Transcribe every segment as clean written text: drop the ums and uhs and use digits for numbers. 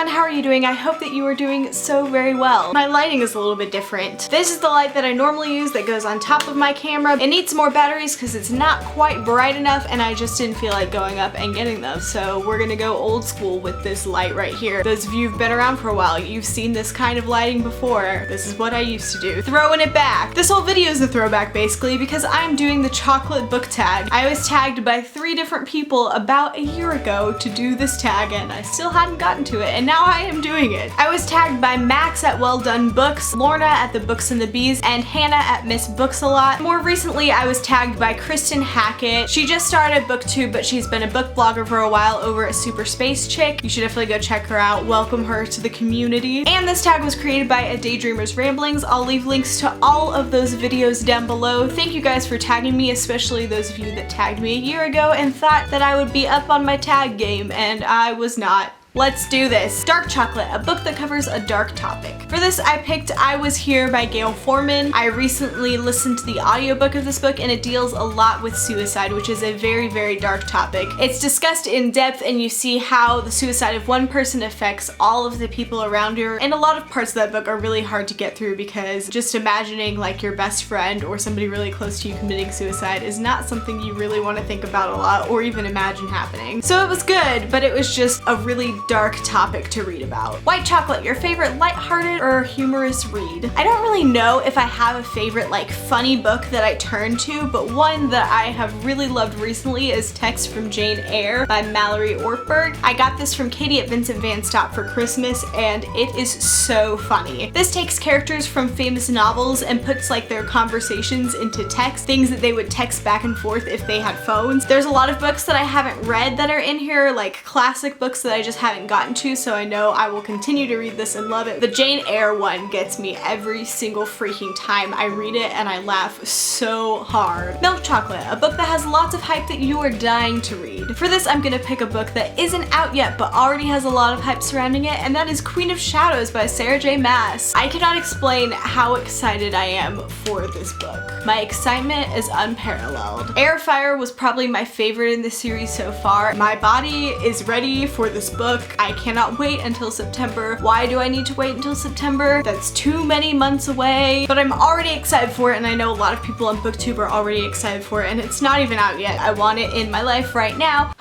everyone, how are you doing? I hope that you are doing so very well. My lighting is a little bit different. This is the light that I normally use that goes on top of my camera. It needs more batteries because it's not quite bright enough and I just didn't feel like going up and getting them. So we're gonna go old school with this light right here. Those of you who've been around for a while, you've seen this kind of lighting before. This is what I used to do. Throwing it back. This whole video is a throwback basically because I'm doing the chocolate book tag. I was tagged by 3 different people about a year ago to do this tag and I still hadn't gotten to it and now I am doing it. I was tagged by Max at Well Done Books, Lorna at The Books and the Bees, and Hannah at Miss Books a Lot. More recently I was tagged by Kristen Hackett. She just started booktube but she's been a book blogger for a while over at Super Space Chick. You should definitely go check her out. Welcome her to the community. And this tag was created by A Daydreamer's Ramblings. I'll leave links to all of those videos down below. Thank you guys for tagging me, especially those of you that tagged me a year ago and thought that I would be up on my tag game, and I was not. Let's do this. Dark Chocolate, a book that covers a dark topic. For this, I picked I Was Here by Gail Forman. I recently listened to the audiobook of this book and it deals a lot with suicide, which is a very, very dark topic. It's discussed in depth and you see how the suicide of one person affects all of the people around her. And a lot of parts of that book are really hard to get through because just imagining like your best friend or somebody really close to you committing suicide is not something you really want to think about a lot or even imagine happening. So it was good, but it was just a really dark topic to read about. White Chocolate, your favorite lighthearted or humorous read? I don't really know if I have a favorite like funny book that I turn to, but one that I have really loved recently is Text from Jane Eyre by Mallory Ortberg. I got this from Katie at Vincent Van Stop for Christmas and it is so funny. This takes characters from famous novels and puts like their conversations into text, things that they would text back and forth if they had phones. There's a lot of books that I haven't read that are in here, like classic books that I just haven't gotten to, so I know I will continue to read this and love it. The Jane Eyre one gets me every single freaking time I read it and I laugh so hard. Milk Chocolate, a book that has lots of hype that you are dying to read. For this, I'm gonna pick a book that isn't out yet but already has a lot of hype surrounding it, and that is Queen of Shadows by Sarah J. Maas. I cannot explain how excited I am for this book. My excitement is unparalleled. Air Fire was probably my favorite in the series so far. My body is ready for this book. I cannot wait until September. Why do I need to wait until September? That's too many months away. But I'm already excited for it and I know a lot of people on BookTube are already excited for it and it's not even out yet. I want it in my life right now.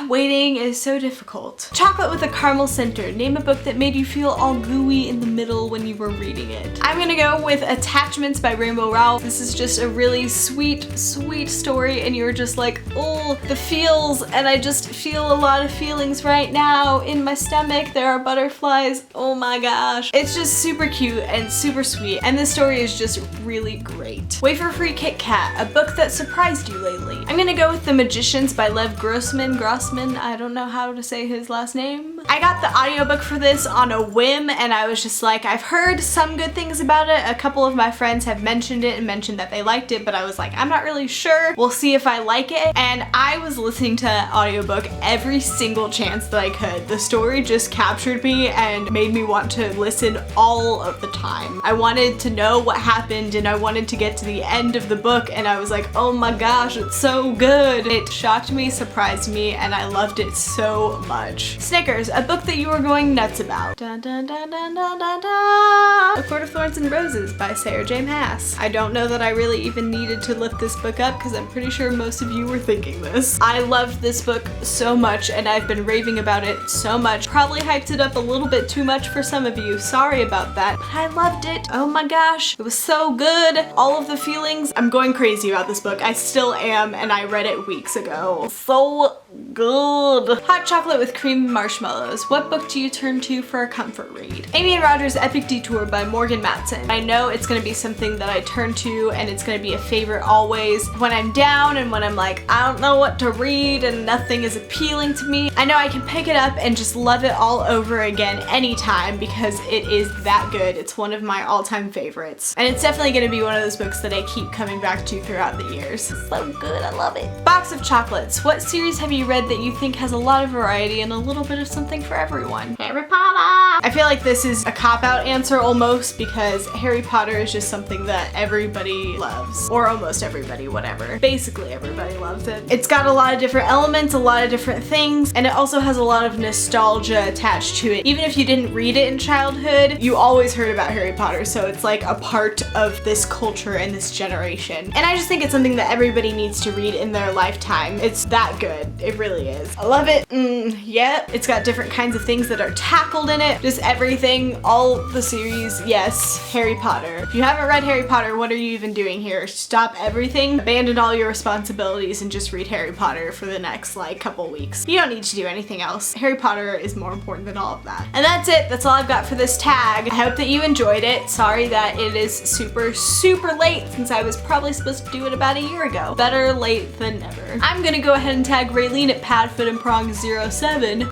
Waiting is so difficult. Chocolate with a Caramel Center. Name a book that made you feel all gooey in the middle when you were reading it. I'm gonna go with Attachments by Rainbow Rowell. This is just a really sweet, sweet story and you're just like, oh, the feels, and I just feel a lot of feelings right now in my stomach. There are butterflies. Oh my gosh. It's just super cute and super sweet and this story is just really great. Wafer Free Kit Kat, a book that surprised you lately. I'm gonna go with The Magicians by Lev Grossman. I don't know how to say his last name. I got the audiobook for this on a whim and I was just like, I've heard some good things about it. A couple of my friends have mentioned it and mentioned that they liked it, but I was like, I'm not really sure. We'll see if I like it. And I was listening to that audiobook every single chance that I could. The story just captured me and made me want to listen all of the time. I wanted to know what happened and I wanted to get to the end of the book and I was like, oh my gosh, it's so good. It shocked me, surprised me, and I loved it so much. Snickers, a book that you were going nuts about. Dun, dun, dun, dun, dun, dun, dun. A Court of Thorns and Roses by Sarah J. Maas. I don't know that I really even needed to lift this book up because I'm pretty sure most of you were thinking this. I loved this book so much and I've been raving about it so much. Probably hyped it up a little bit too much for some of you. Sorry about that, but I loved it. Oh my gosh, it was so good. All of the feelings. I'm going crazy about this book. I still am and I read it weeks ago. So good. Hot Chocolate with Cream and Marshmallows. What book do you turn to for a comfort read? Amy and Roger's Epic Detour by Morgan Matson. I know it's gonna be something that I turn to and it's gonna be a favorite always. When I'm down and when I'm like, I don't know what to read and nothing is appealing to me, I know I can pick it up and just love it all over again anytime because it is that good. It's one of my all-time favorites. And it's definitely gonna be one of those books that I keep coming back to throughout the years. So good, I love it. Box of Chocolates. What series have you read read that you think has a lot of variety and a little bit of something for everyone? Harry Potter! I feel like this is a cop-out answer almost, because Harry Potter is just something that everybody loves. Or almost everybody, whatever. Basically everybody loves it. It's got a lot of different elements, a lot of different things, and it also has a lot of nostalgia attached to it. Even if you didn't read it in childhood, you always heard about Harry Potter, so it's like a part of this culture and this generation. And I just think it's something that everybody needs to read in their lifetime. It's that good. It really is. I love it. Yeah. It's got different kinds of things that are tackled in it. Just everything, all the series. Yes, Harry Potter. If you haven't read Harry Potter, what are you even doing here? Stop everything, abandon all your responsibilities, and just read Harry Potter for the next like couple weeks. You don't need to do anything else. Harry Potter is more important than all of that. And that's it. That's all I've got for this tag. I hope that you enjoyed it. Sorry that it is super, super late, since I was probably supposed to do it about a year ago. Better late than never. I'm gonna go ahead and tag Raylene at Padfoot and Prong 07.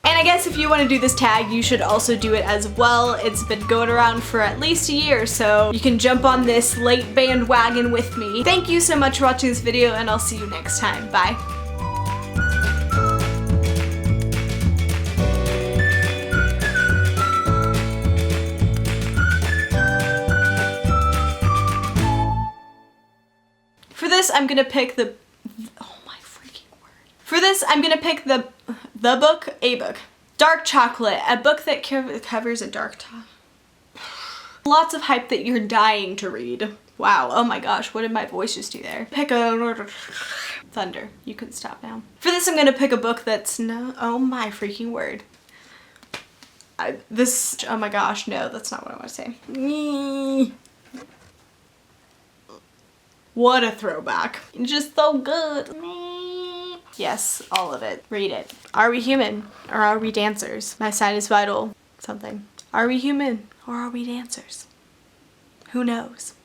And I guess if you want to do this tag, you should also do it as well. It's been going around for at least a year, so you can jump on this late bandwagon with me. Thank you so much for watching this video, and I'll see you next time. Bye. For this, I'm gonna pick the, oh my freaking word. For this, I'm gonna pick a book. Dark Chocolate, a book that covers a dark topic. Lots of hype that you're dying to read. Wow, oh my gosh, what did my voice just do there? Pick a, thunder, you can stop now. For this, I'm gonna pick a book that's oh my freaking word. Oh my gosh, no, that's not what I want to say. What a throwback. Just so good. Yes, all of it. Read it. Are we human or are we dancers? My sign is vital. Something. Are we human or are we dancers? Who knows?